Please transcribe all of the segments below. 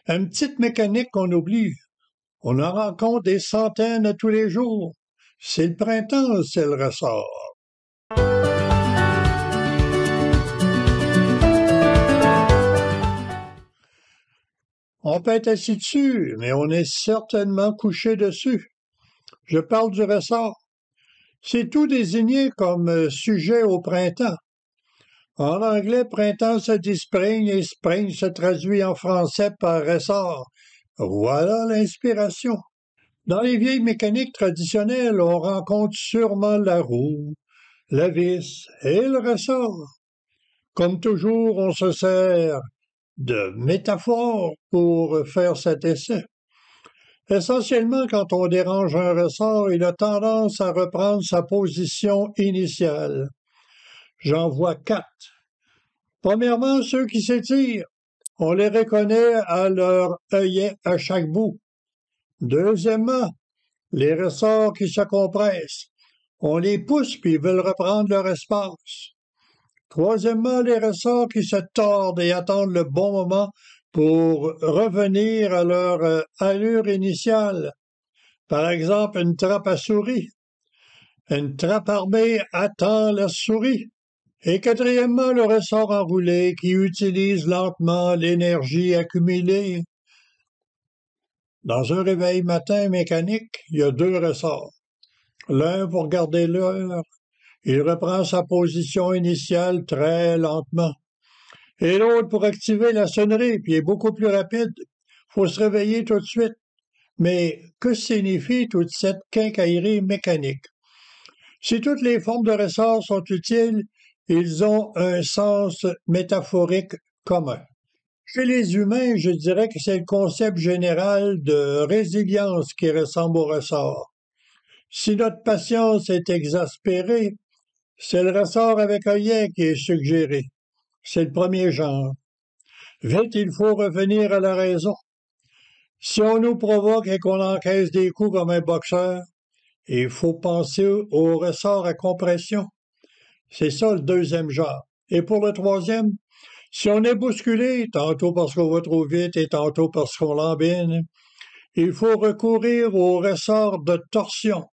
Une petite mécanique qu'on oublie. On en rencontre des centaines tous les jours. C'est le printemps, c'est le ressort. On peut être assis dessus, mais on est certainement couché dessus. Je parle du ressort. C'est tout désigné comme sujet au printemps. En anglais, printemps se dit spring et spring se traduit en français par ressort. Voilà l'inspiration. Dans les vieilles mécaniques traditionnelles, on rencontre sûrement la roue, la vis et le ressort. Comme toujours, on se sert de métaphores pour faire cet essai. Essentiellement, quand on dérange un ressort, il a tendance à reprendre sa position initiale. J'en vois 4. Premièrement, ceux qui s'étirent. On les reconnaît à leur œillet à chaque bout. Deuxièmement, les ressorts qui se compressent. On les pousse puis ils veulent reprendre leur espace. Troisièmement, les ressorts qui se tordent et attendent le bon moment pour revenir à leur allure initiale. Par exemple, une trappe à souris. Une trappe armée attend la souris. Et quatrièmement, le ressort enroulé qui utilise lentement l'énergie accumulée. Dans un réveil matin mécanique, il y a 2 ressorts. L'un pour garder l'heure, il reprend sa position initiale très lentement. Et l'autre pour activer la sonnerie, puis il est beaucoup plus rapide. Faut se réveiller tout de suite. Mais que signifie toute cette quincaillerie mécanique? Si toutes les formes de ressorts sont utiles, ils ont un sens métaphorique commun. Chez les humains, je dirais que c'est le concept général de résilience qui ressemble au ressort. Si notre patience est exaspérée, c'est le ressort avec œillet qui est suggéré. C'est le premier genre. Vite, il faut revenir à la raison. Si on nous provoque et qu'on encaisse des coups comme un boxeur, il faut penser au ressort à compression. C'est ça le deuxième genre. Et pour le troisième, si on est bousculé, tantôt parce qu'on va trop vite et tantôt parce qu'on lambine, il faut recourir au ressort de torsion,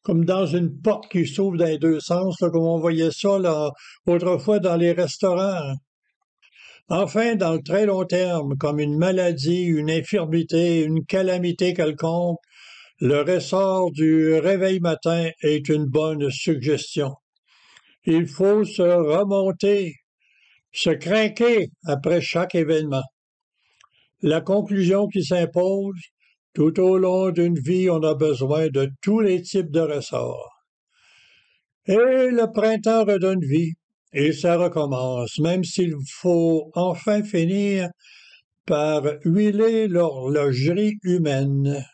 comme dans une porte qui s'ouvre dans les 2 sens, là, comme on voyait ça là, autrefois dans les restaurants. Enfin, dans le très long terme, comme une maladie, une infirmité, une calamité quelconque, le ressort du réveil matin est une bonne suggestion. Il faut se remonter, se craquer après chaque événement. La conclusion qui s'impose, tout au long d'une vie, on a besoin de tous les types de ressorts. Et le printemps redonne vie, et ça recommence, même s'il faut enfin finir par huiler l'horlogerie humaine.